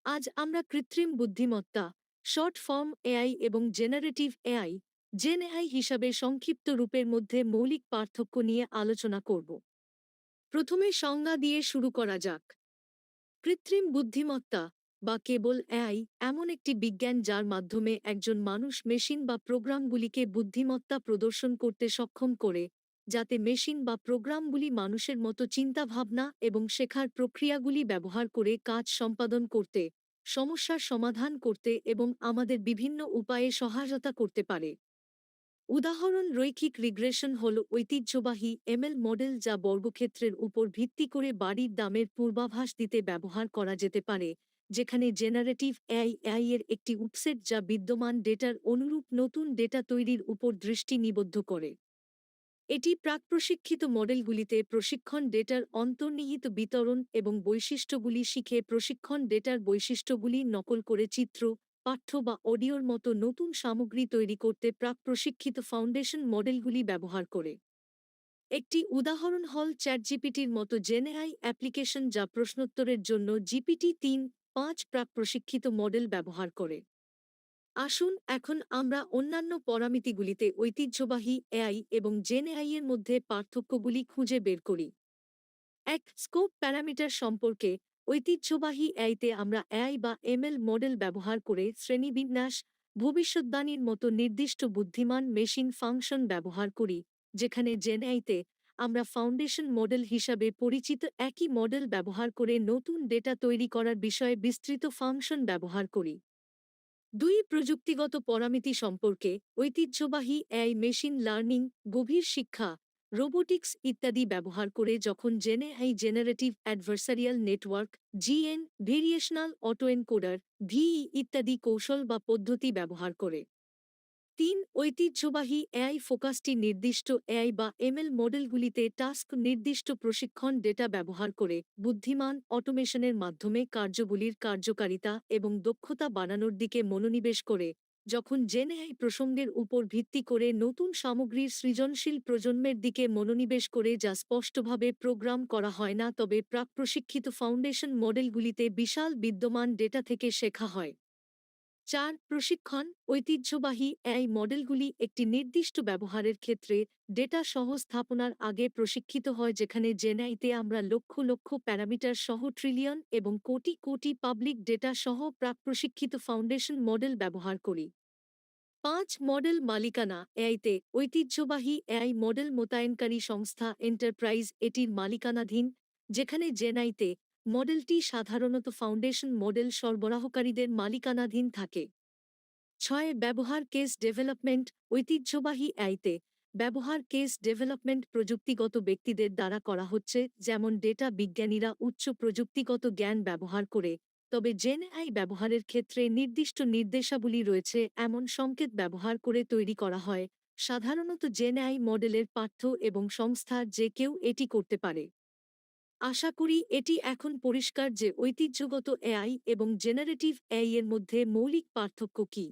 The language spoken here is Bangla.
আজ আমরা কৃত্রিম বুদ্ধিমত্তা, শর্ট ফর্ম এআই এবং জেনারেটিভ এআই, জেন এআই হিসাবে সংক্ষিপ্ত রূপের মধ্যে মৌলিক পার্থক্য নিয়ে আলোচনা করব। প্রথমে সংজ্ঞা দিয়ে শুরু করা যাক। কৃত্রিম বুদ্ধিমত্তা বা কেবল এআই এমন একটি বিজ্ঞান যার মাধ্যমে একজন মানুষ মেশিন বা প্রোগ্রামগুলিকে বুদ্ধিমত্তা প্রদর্শন করতে সক্ষম করে, যাতে মেশিন বা প্রোগ্রামগুলি মানুষের মতো চিন্তাভাবনা এবং শেখার প্রক্রিয়াগুলি ব্যবহার করে কাজ সম্পাদন করতে, সমস্যার সমাধান করতে এবং আমাদের বিভিন্ন উপায়ে সহায়তা করতে পারে। উদাহরণ রৈখিক রিগ্রেশন হল ঐতিহ্যবাহী এমএল মডেল যা বর্গক্ষেত্রের উপর ভিত্তি করে বাড়ির দামের পূর্বাভাস দিতে ব্যবহার করা যেতে পারে, যেখানে জেনারেটিভ এআই এর একটি উপসেট যা বিদ্যমান ডেটার অনুরূপ নতুন ডেটা তৈরির উপর দৃষ্টি নিবদ্ধ করে। এটি প্রাক-প্রশিক্ষিত মডেলগুলিতে প্রশিক্ষণ ডেটার অন্তর্নিহিত বিতরণ এবং বৈশিষ্ট্যগুলি শিখে প্রশিক্ষণ ডেটার বৈশিষ্ট্যগুলি নকল করে চিত্র, পাঠ্য বা অডিওর মতো নতুন সামগ্রী তৈরি করতে প্রাক-প্রশিক্ষিত ফাউন্ডেশন মডেলগুলি ব্যবহার করে। একটি উদাহরণ হল চ্যাটজিপিটির মতো জেনএআই অ্যাপ্লিকেশন যা প্রশ্নোত্তরের জন্য জিপিটি-3-5 প্রাক-প্রশিক্ষিত মডেল ব্যবহার করে। আসুন এখন আমরা অন্যান্য পরামিতিগুলিতে ঐতিহ্যবাহী এআই এবং জেন এআই এর মধ্যে পার্থক্যগুলি খুঁজে বের করি। এক, স্কোপ প্যারামিটার সম্পর্কে। ঐতিহ্যবাহী এআইতে আমরা এআই বা এমএল মডেল ব্যবহার করে শ্রেণীবিন্যাস, ভবিষ্যদ্বাণীর মতো নির্দিষ্ট বুদ্ধিমান মেশিন ফাংশন ব্যবহার করি, যেখানে জেন এআইতে আমরা ফাউন্ডেশন মডেল হিসাবে পরিচিত একই মডেল ব্যবহার করে নতুন ডেটা তৈরি করার বিষয়ে বিস্তৃত ফাংশন ব্যবহার করি। দুই, প্রযুক্তিগত পরামিতি সম্পর্কে। ঐতিহ্যবাহী এআই মেশিন লার্নিং, গভীর শিক্ষা, রোবোটিক্স ইত্যাদি ব্যবহার করে, যখন gen AI generative adversarial network GAN, variational autoencoder VAE ইত্যাদি কৌশল বা পদ্ধতি ব্যবহার করে। তিন, ঐতিহ্যবাহী এআই ফোকাসটি নির্দিষ্ট এআই বা এমএল মডেলগুলিতে টাস্ক নির্দিষ্ট প্রশিক্ষণ ডেটা ব্যবহার করে বুদ্ধিমান অটোমেশনের মাধ্যমে কার্যগুলির কার্যকারিতা এবং দক্ষতা বাড়ানোর দিকে মনোনিবেশ করে, যখন জেন এআই প্রসঙ্গের উপর ভিত্তি করে নতুন সামগ্রীর সৃজনশীল প্রজন্মের দিকে মনোনিবেশ করে, যা স্পষ্টভাবে প্রোগ্রাম করা হয় না তবে প্রাক-প্রশিক্ষিত ফাউন্ডেশন মডেলগুলিতে বিশাল বিদ্যমান ডেটা থেকে শেখা হয়। চার, প্রশিক্ষণ। ঐতিহ্যবাহী এআই মডেলগুলি একটি নির্দিষ্ট ব্যবহারের ক্ষেত্রে ডেটা সহ স্থাপনার আগে প্রশিক্ষিত হয়, যেখানে জেনআইতে আমরা লক্ষ লক্ষ প্যারামিটার সহ ট্রিলিয়ন এবং কোটি কোটি পাবলিক ডেটা সহ প্রাক-প্রশিক্ষিত ফাউন্ডেশন মডেল ব্যবহার করি। পাঁচ, মডেল মালিকানা। এআইতে ঐতিহ্যবাহী এআই মডেল মোতায়েনকারী সংস্থা এন্টারপ্রাইজ এটির মালিকানাধীন, যেখানে জেনআইতে মডেলটি সাধারণত ফাউন্ডেশন মডেল সরবরাহকারীদের মালিকানাধীন থাকে। ছয়, ব্যবহার কেস ডেভেলপমেন্ট। ঐতিহ্যবাহী এআইতে ব্যবহার কেস ডেভেলপমেন্ট প্রযুক্তিগত ব্যক্তিদের দ্বারা করা হচ্ছে, যেমন ডেটা বিজ্ঞানীরা উচ্চ প্রযুক্তিগত জ্ঞান ব্যবহার করে, তবে জেন এআই ব্যবহারের ক্ষেত্রে নির্দিষ্ট নির্দেশাবলী রয়েছে এমন সংকেত ব্যবহার করে তৈরি করা হয়, সাধারণত জেন এআই মডেলের পাঠ্য এবং সংস্থা যে কেউ এটি করতে পারে। আশা করি এটি এখন পরিষ্কার যে ঐতিহ্যগত এআই এবং জেনারেটিভ এআই এর মধ্যে মৌলিক পার্থক্য কী।